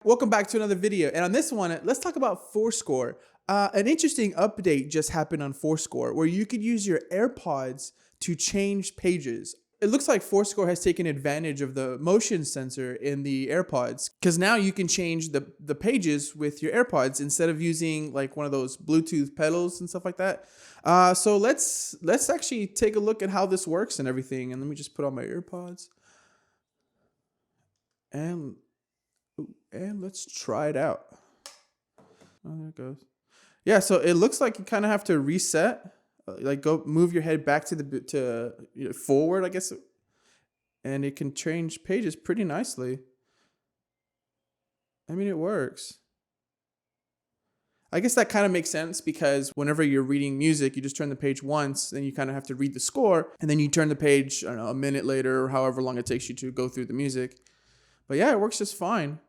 Welcome back to another video. And on this one, let's talk about forScore. An interesting update just happened on forScore where you could use your AirPods to change pages. It looks like forScore has taken advantage of the motion sensor in the AirPods because now you can change the pages with your AirPods instead of using like one of those Bluetooth pedals and stuff like that. So let's actually take a look at how this works and everything. And let me just put on my AirPods and and let's try it out. Oh, there it goes. Yeah, so it looks like you kind of have to reset, like go move your head back to forward, I guess, and it can change pages pretty nicely. I mean, it works. I guess that kind of makes sense because whenever you're reading music, you just turn the page once, then you kind of have to read the score, and then you turn the page, I don't know, a minute later or however long it takes you to go through the music. But yeah, it works just fine.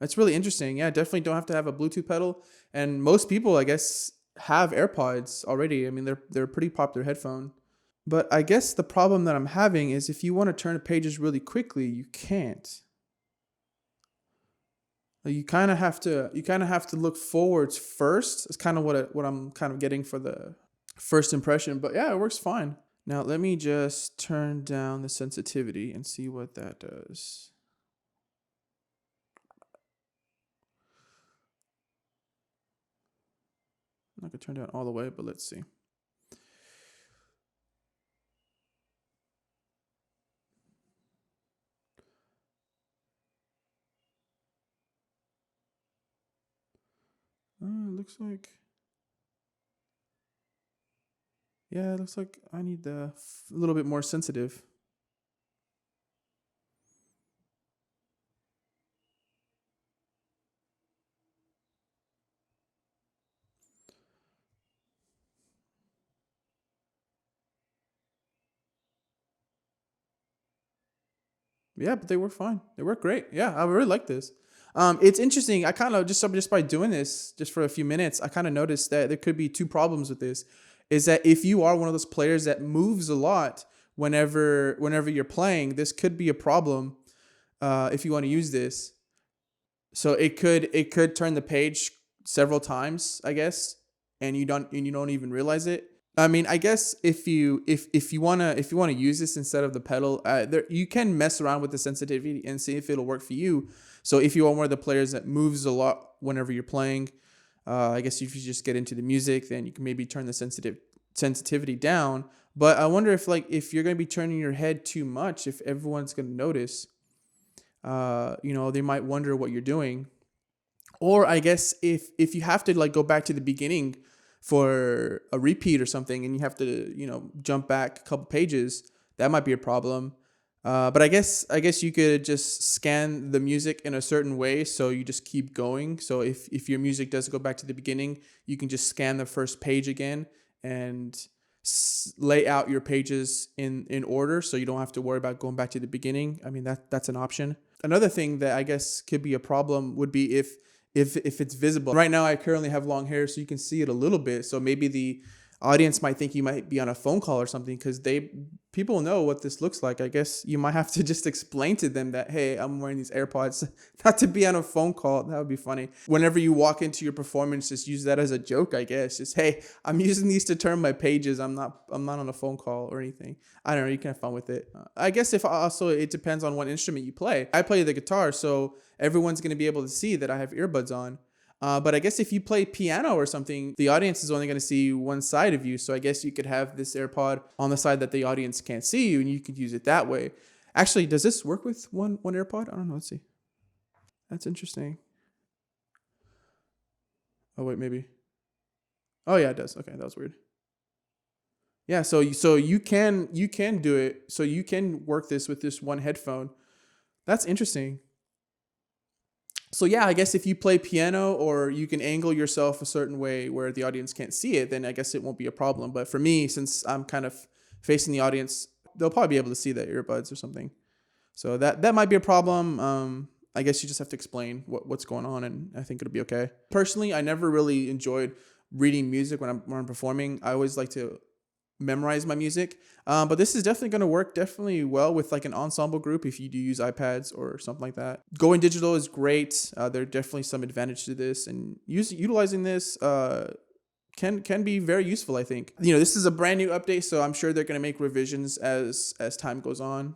That's really interesting. Yeah, definitely don't have to have a Bluetooth pedal. And most people, I guess, have AirPods already. I mean, they're a pretty popular headphone. But I guess the problem that I'm having is if you want to turn the pages really quickly, you can't. Like, you kind of have to look forwards first. It's kind of what I'm kind of getting for the first impression. But yeah, it works fine. Now let me just turn down the sensitivity and see what that does. I'm not gonna turn down all the way, but let's see. It looks like, yeah, it looks like I need a little bit more sensitive. Yeah, but they work fine. They work great. Yeah, I really like this. It's interesting. I kind of just by doing this just for a few minutes, I kind of noticed that there could be two problems with this. Is that if you are one of those players that moves a lot whenever you're playing, this could be a problem if you want to use this. So it could turn the page several times, I guess, and you don't even realize it. I mean, I guess if you wanna use this instead of the pedal, there you can mess around with the sensitivity and see if it'll work for you. So if you are one of the players that moves a lot whenever you're playing, I guess if you just get into the music, then you can maybe turn the sensitivity down. But I wonder if you're gonna be turning your head too much, if everyone's gonna notice. They might wonder what you're doing. Or I guess if you have to like go back to the beginning for a repeat or something, and you have to jump back a couple pages, that might be a problem. But I guess you could just scan the music in a certain way, so you just keep going. So if your music does go back to the beginning, you can just scan the first page again and lay out your pages in order, so you don't have to worry about going back to the beginning. I mean, that's an option. Another thing that I guess could be a problem would be if it's visible. Right now, I currently have long hair, so you can see it a little bit. So maybe the audience might think you might be on a phone call or something because people know what this looks like. I guess you might have to just explain to them that, hey, I'm wearing these AirPods not to be on a phone call. That would be funny. Whenever you walk into your performance, just use that as a joke, I guess. Just, hey, I'm using these to turn my pages. I'm not on a phone call or anything. I don't know. You can have fun with it. I guess if also it depends on what instrument you play. I play the guitar, so everyone's going to be able to see that I have earbuds on. But I guess if you play piano or something, the audience is only going to see one side of you. So I guess you could have this AirPod on the side that the audience can't see you, and you could use it that way. Actually, does this work with one AirPod? I don't know. Let's see. That's interesting. Oh wait, maybe. Oh yeah, it does. Okay, that was weird. Yeah, so you can do it. So you can work this with this one headphone. That's interesting. So yeah, I guess if you play piano or you can angle yourself a certain way where the audience can't see it, then I guess it won't be a problem. But for me, since I'm kind of facing the audience, they'll probably be able to see the earbuds or something. So that might be a problem. I guess you just have to explain what's going on, and I think it'll be okay. Personally, I never really enjoyed reading music when I'm performing. I always like to memorize my music. But this is definitely going to work definitely well with like an ensemble group if you do use iPads or something like that. Going digital is great. There are definitely some advantage to this, and utilizing this can be very useful, I think. This is a brand new update, so I'm sure they're going to make revisions as time goes on.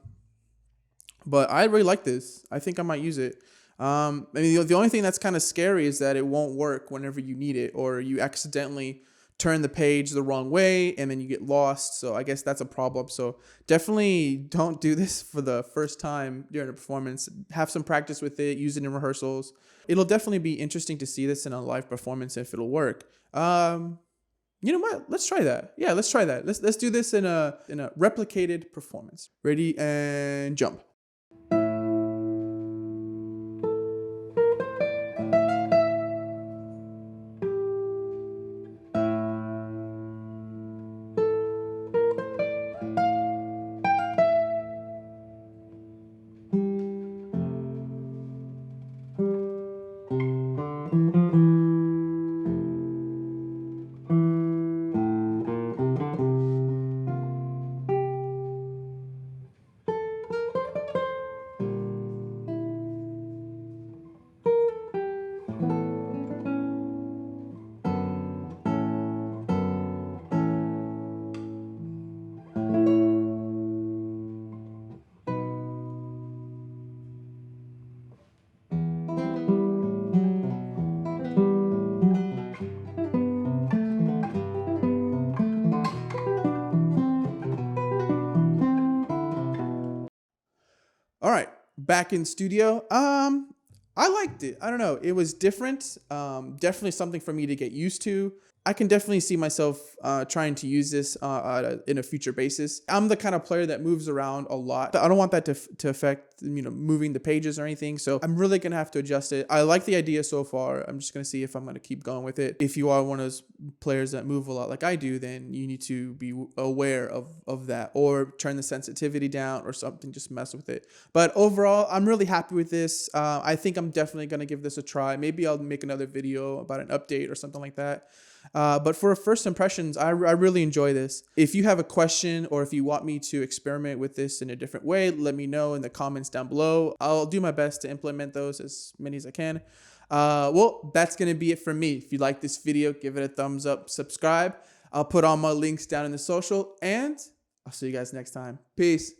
But I really like this. I think I might use it. I mean, the only thing that's kind of scary is that it won't work whenever you need it, or you accidentally turn the page the wrong way and then you get lost. So I guess that's a problem. So definitely don't do this for the first time during a performance. Have some practice with it, use it in rehearsals. It'll definitely be interesting to see this in a live performance if it'll work. You know what? Let's try that. Yeah, let's try that. Let's do this in a replicated performance. Ready and jump. All right, back in studio. I liked it. I don't know. It was different. Definitely something for me to get used to. I can definitely see myself trying to use this in a future basis. I'm the kind of player that moves around a lot. I don't want that to affect moving the pages or anything. So I'm really gonna have to adjust it. I like the idea so far. I'm just gonna see if I'm gonna keep going with it. If you are one of those players that move a lot like I do, then you need to be aware of that, or turn the sensitivity down or something. Just mess with it. But overall, I'm really happy with this. I think I'm definitely gonna give this a try. Maybe I'll make another video about an update or something like that. But for first impressions, I really enjoy this. If you have a question or if you want me to experiment with this in a different way, let me know in the comments down below. I'll do my best to implement those, as many as I can. Well, that's going to be it from me. If you like this video, give it a thumbs up, subscribe. I'll put all my links down in the social, and I'll see you guys next time. Peace.